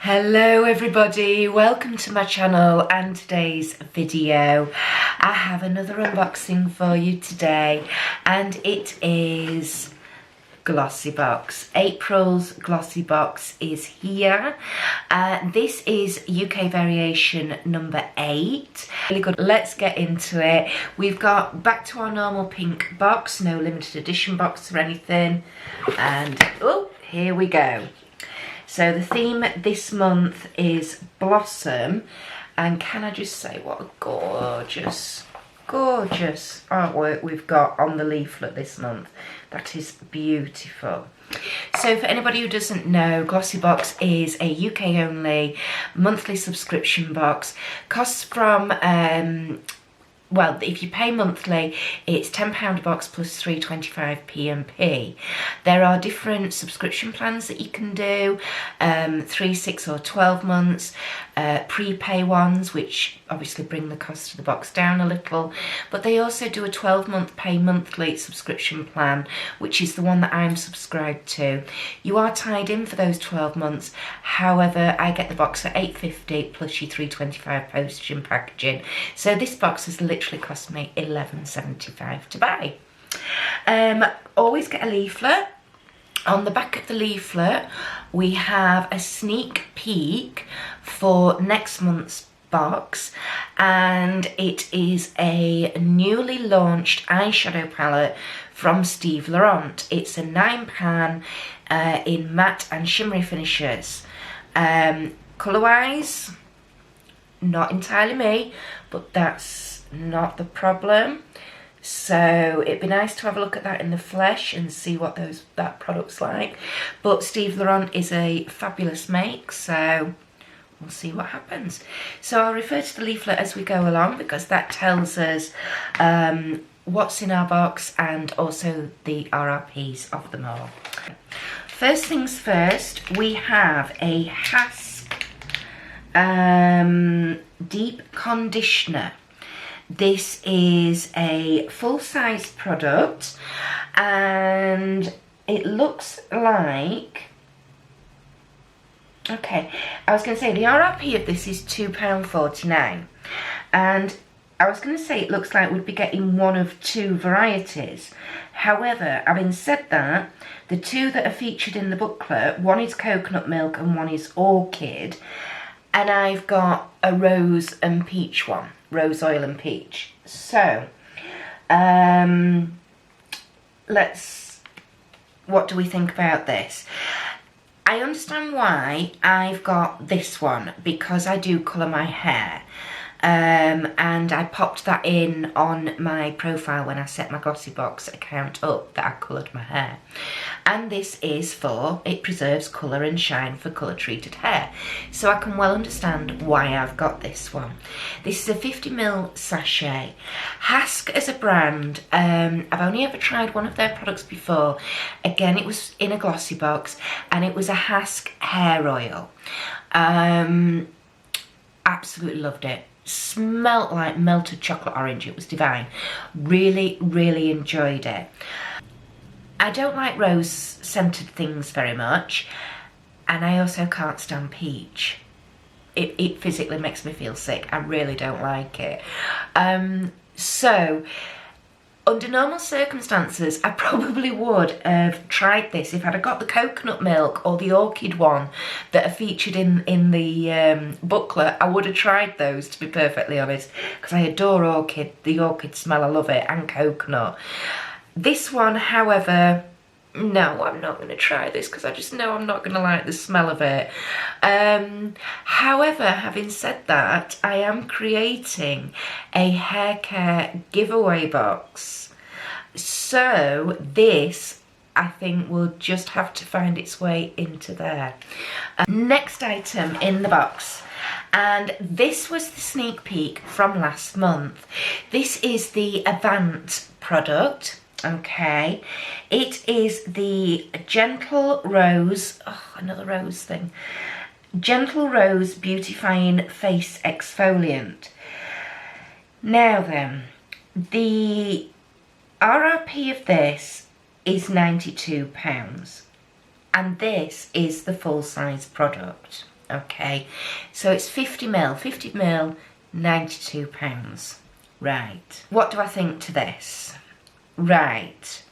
Hello everybody, welcome to my channel and today's video. I have another unboxing for you today and it is Glossybox. April's Glossybox is here. This is UK variation number 8. Really good. Let's get into it. We've got back to our normal pink box, no limited edition box or anything. And oh, here we go. So the theme this month is Blossom, and can I just say what a gorgeous artwork we've got on the leaflet this month. That is beautiful. So for anybody who doesn't know, Glossybox is a UK only monthly subscription box. Costs from well, if you pay monthly, it's £10 a box plus 3.25 P&P. There are different subscription plans that you can do, 3, 6 or 12 months, prepay ones, which obviously bring the cost of the box down a little, but they also do a 12-month pay monthly subscription plan, which is the one that I'm subscribed to. You are tied in for those 12 months, however, I get the box at £8.50 plus your 3.25 postage and packaging, so this box has literally cost me £11.75 to buy. Always get a leaflet. On the back of the leaflet we have a sneak peek for next month's box, and it is a newly launched eyeshadow palette from Steve Laurent. It's a 9-pan in matte and shimmery finishes. Colour wise, not entirely me, but that's not the problem. So it'd be nice to have a look at that in the flesh and see what that product's like. But Steve Laurent is a fabulous make, so we'll see what happens. So I'll refer to the leaflet as we go along because that tells us what's in our box and also the RRPs of them all. First things first, we have a Hask deep conditioner. This is a full-size product and it looks like, okay, I was going to say the RRP of this is £2.49, and I was going to say it looks like we'd be getting one of two varieties. However, having said that, the two that are featured in the booklet, one is coconut milk and one is orchid, and I've got a rose and peach one. Rose oil and peach. So what do we think about this? I understand why I've got this one, because I do colour my hair, and I popped that in on my profile when I set my Glossybox account up that I coloured my hair. And this is for, it preserves colour and shine for colour treated hair. So I can well understand why I've got this one. This is a 50ml sachet. Hask as a brand, I've only ever tried one of their products before. Again, it was in a Glossybox and it was a Hask hair oil. Absolutely loved it. Smelled like melted chocolate orange. It was divine. Really enjoyed it. I don't like rose scented things very much, and I also can't stand peach. It physically makes me feel sick. I really don't like it. So under normal circumstances, I probably would have tried this if I'd have got the coconut milk or the orchid one that are featured in the booklet. I would have tried those, to be perfectly honest, because I adore orchid. The orchid smell, I love it, and coconut. This one, however, no, I'm not going to try this because I just know I'm not going to like the smell of it. However, having said that, I am creating a hair care giveaway box. So this, I think, will just have to find its way into there. Next item in the box. And this was the sneak peek from last month. This is the Avant product. Okay, it is the Gentle Rose, oh, another rose thing, Gentle Rose Beautifying Face Exfoliant. Now then, the RRP of this is £92, and this is the full-size product. Okay, so it's 50 ml, £92. Right, what do I think to this? Right,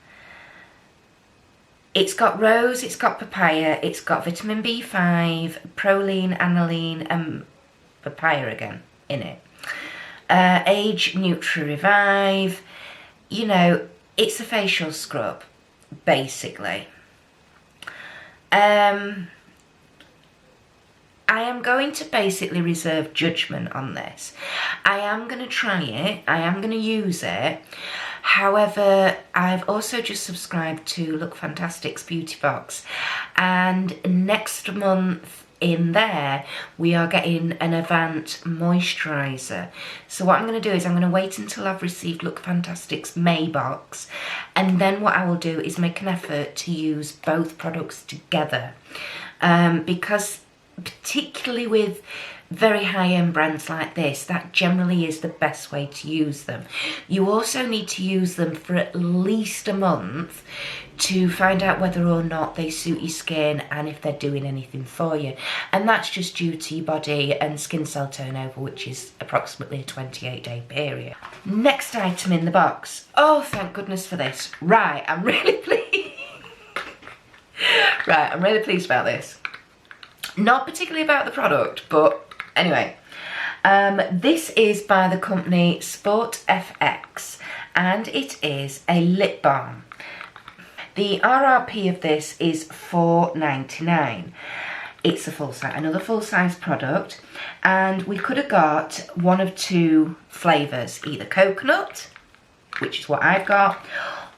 it's got rose, it's got papaya, it's got vitamin B5, proline, aniline and papaya again in it. Age Nutri Revive, you know, it's a facial scrub basically. I am going to basically reserve judgment on this. I am going to try it, I am going to use it. However, I've also just subscribed to Look Fantastic's beauty box, and next month in there we are getting an Avant moisturiser. So what I'm going to do is I'm going to wait until I've received Look Fantastic's May box, and then what I will do is make an effort to use both products together, because particularly with very high-end brands like this, that generally is the best way to use them. You also need to use them for at least a month to find out whether or not they suit your skin and if they're doing anything for you. And that's just due to your body and skin cell turnover, which is approximately a 28-day period. Next item in the box. Oh, thank goodness for this. Right, I'm really pleased. Right, I'm really pleased about this. Not particularly about the product, but anyway. This is by the company Sport FX, and it is a lip balm. The RRP of this is £4.99. It's a another full-size product, and we could have got one of two flavours, either coconut, which is what I've got,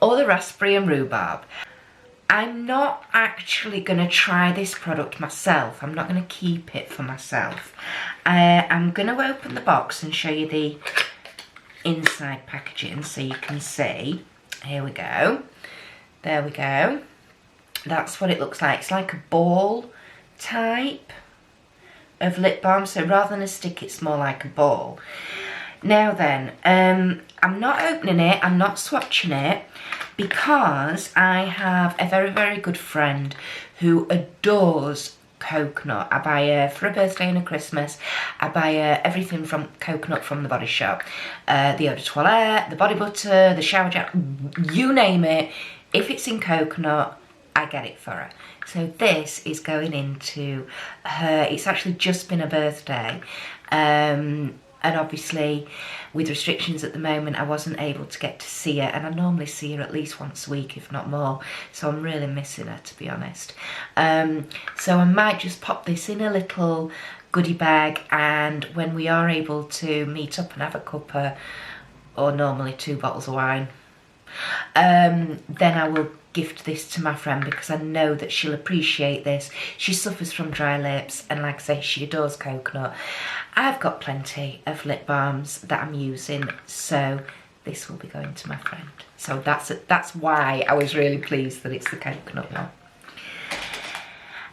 or the raspberry and rhubarb. I'm not actually going to try this product myself. I'm not going to keep it for myself. I'm going to open the box and show you the inside packaging so you can see. Here we go. There we go. That's what it looks like. It's like a ball type of lip balm. So rather than a stick, it's more like a ball. Now then, I'm not opening it. I'm not swatching it, because I have a very, very good friend who adores coconut. I buy her for a birthday and a Christmas. I buy her everything from coconut from the Body Shop. The eau de toilette, the body butter, the shower gel, you name it. If it's in coconut, I get it for her. So this is going into her, it's actually just been a birthday. And obviously, with restrictions at the moment, I wasn't able to get to see her. And I normally see her at least once a week, if not more. So I'm really missing her, to be honest. So I might just pop this in a little goodie bag. And when we are able to meet up and have a cuppa, or normally 2 bottles of wine, then I will gift this to my friend, because I know that she'll appreciate this. She suffers from dry lips, and like I say, she adores coconut. I've got plenty of lip balms that I'm using, so this will be going to my friend. So that's why I was really pleased that it's the coconut one.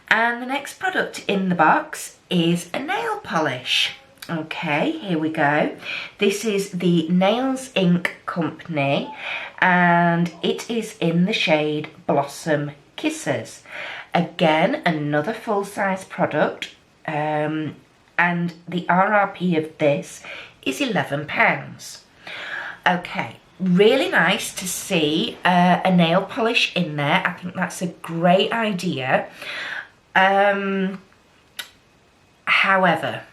And the next product in the box is a nail polish. Okay, here we go. This is the Nails Inc. company, and it is in the shade Blossom Kisses. Again, another full-size product, and the RRP of this is £11. Okay, really nice to see a nail polish in there. I think that's a great idea. However,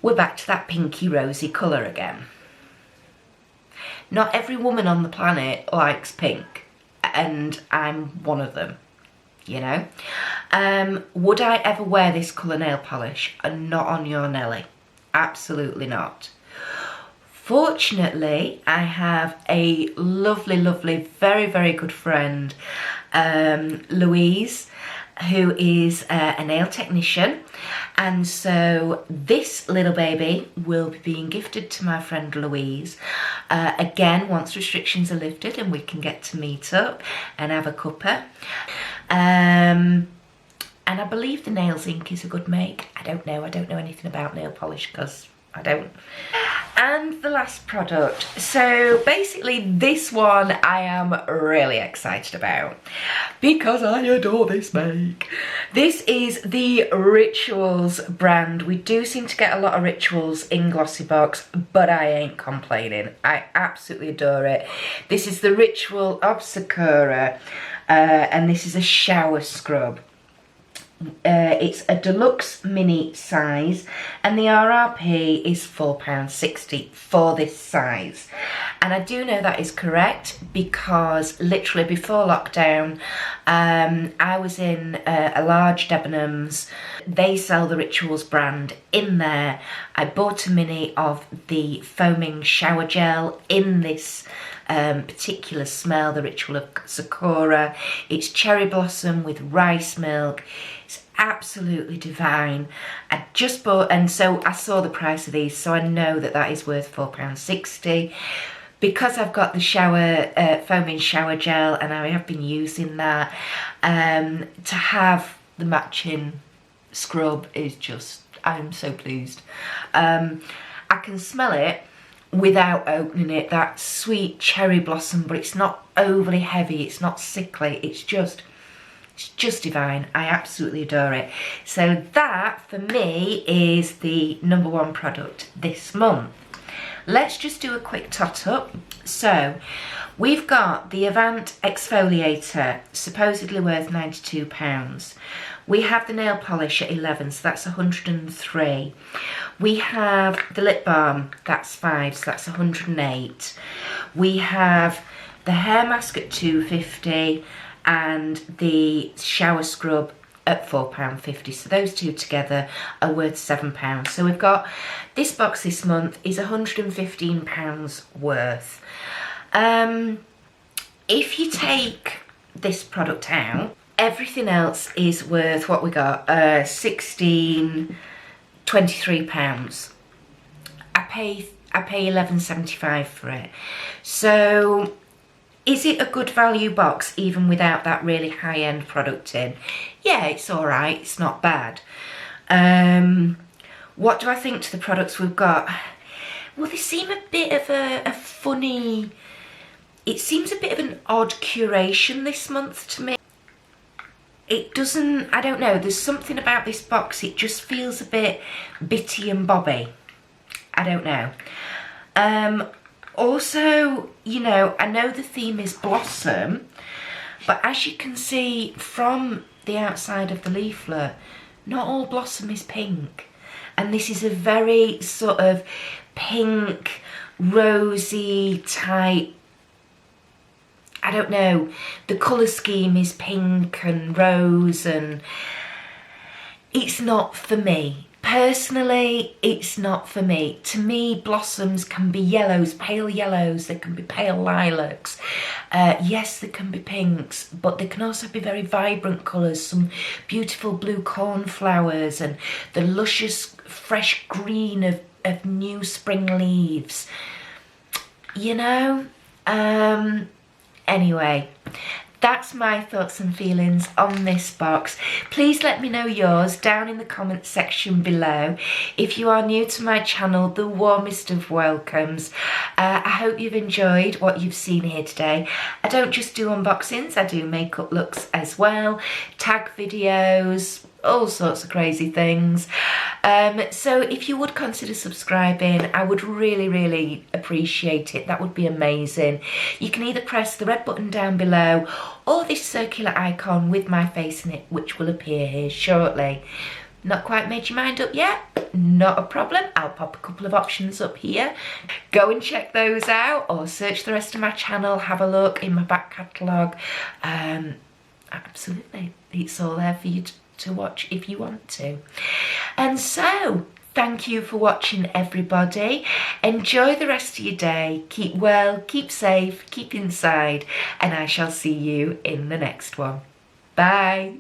we're back to that pinky rosy colour again. Not every woman on the planet likes pink, and I'm one of them, you know. Would I ever wear this colour nail polish? Not on your Nelly. Absolutely not. Fortunately, I have a lovely, lovely, very, very good friend, Louise, who is a nail technician, and so this little baby will be being gifted to my friend Louise, again once restrictions are lifted and we can get to meet up and have a cuppa. And I believe the Nails Inc. is a good make. I don't know anything about nail polish, because I don't. And the last product. So basically this one I am really excited about because I adore this make. This is the Rituals brand. We do seem to get a lot of Rituals in Glossybox, but I ain't complaining. I absolutely adore it. This is the Ritual of Sakura, and this is a shower scrub. It's a deluxe mini size and the RRP is £4.60 for this size, and I do know that is correct because literally before lockdown I was in a large Debenhams. They sell the Rituals brand in there. I bought a mini of the foaming shower gel in this particular smell, the Ritual of Sakura. It's cherry blossom with rice milk. It's absolutely divine. I just bought, and so I saw the price of these, so I know that that is worth £4.60. Because I've got the shower foaming shower gel and I have been using that, to have the matching scrub is just, I'm so pleased. I can smell it without opening it, that sweet cherry blossom, but it's not overly heavy, it's not sickly, it's just divine. I absolutely adore it. So that for me is the #1 product this month. Let's just do a quick tot up. So we've got the Avant exfoliator, supposedly worth £92. We have the nail polish at 11, so that's 103. We have the lip balm, that's 5, so that's 108. We have the hair mask at 250 and the shower scrub at £4.50. So those two together are worth £7. So we've got this box this month is £115 worth. If you take this product out, everything else is worth what we got, £23. I pay £11.75 for it. So is it a good value box even without that really high-end product in? Yeah, it's all right, it's not bad. What do I think to the products we've got? Well, they seem a bit of a funny, it seems a bit of an odd curation this month to me. It doesn't, I don't know, there's something about this box, it just feels a bit bitty and bobby. I don't know. Also, you know, I know the theme is blossom, but as you can see from the outside of the leaflet, not all blossom is pink. And this is a very sort of pink, rosy type, I don't know, the colour scheme is pink and rose, and it's not for me. Personally, it's not for me. To me, blossoms can be yellows, pale yellows, they can be pale lilacs. Yes, they can be pinks, but they can also be very vibrant colours, some beautiful blue cornflowers and the luscious fresh green of new spring leaves. You know? Anyway, that's my thoughts and feelings on this box. Please let me know yours down in the comments section below. If you are new to my channel, the warmest of welcomes. I hope you've enjoyed what you've seen here today. I don't just do unboxings, I do makeup looks as well, tag videos, all sorts of crazy things. So if you would consider subscribing, I would really appreciate it. That would be amazing. You can either press the red button down below or this circular icon with my face in it, which will appear here shortly. Not quite made your mind up yet? Not a problem. I'll pop a couple of options up here. Go and check those out, or search the rest of my channel, have a look in my back catalogue. Absolutely, it's all there for you to watch if you want to. And so, thank you for watching, everybody. Enjoy the rest of your day. Keep well, keep safe, keep inside, and I shall see you in the next one. Bye.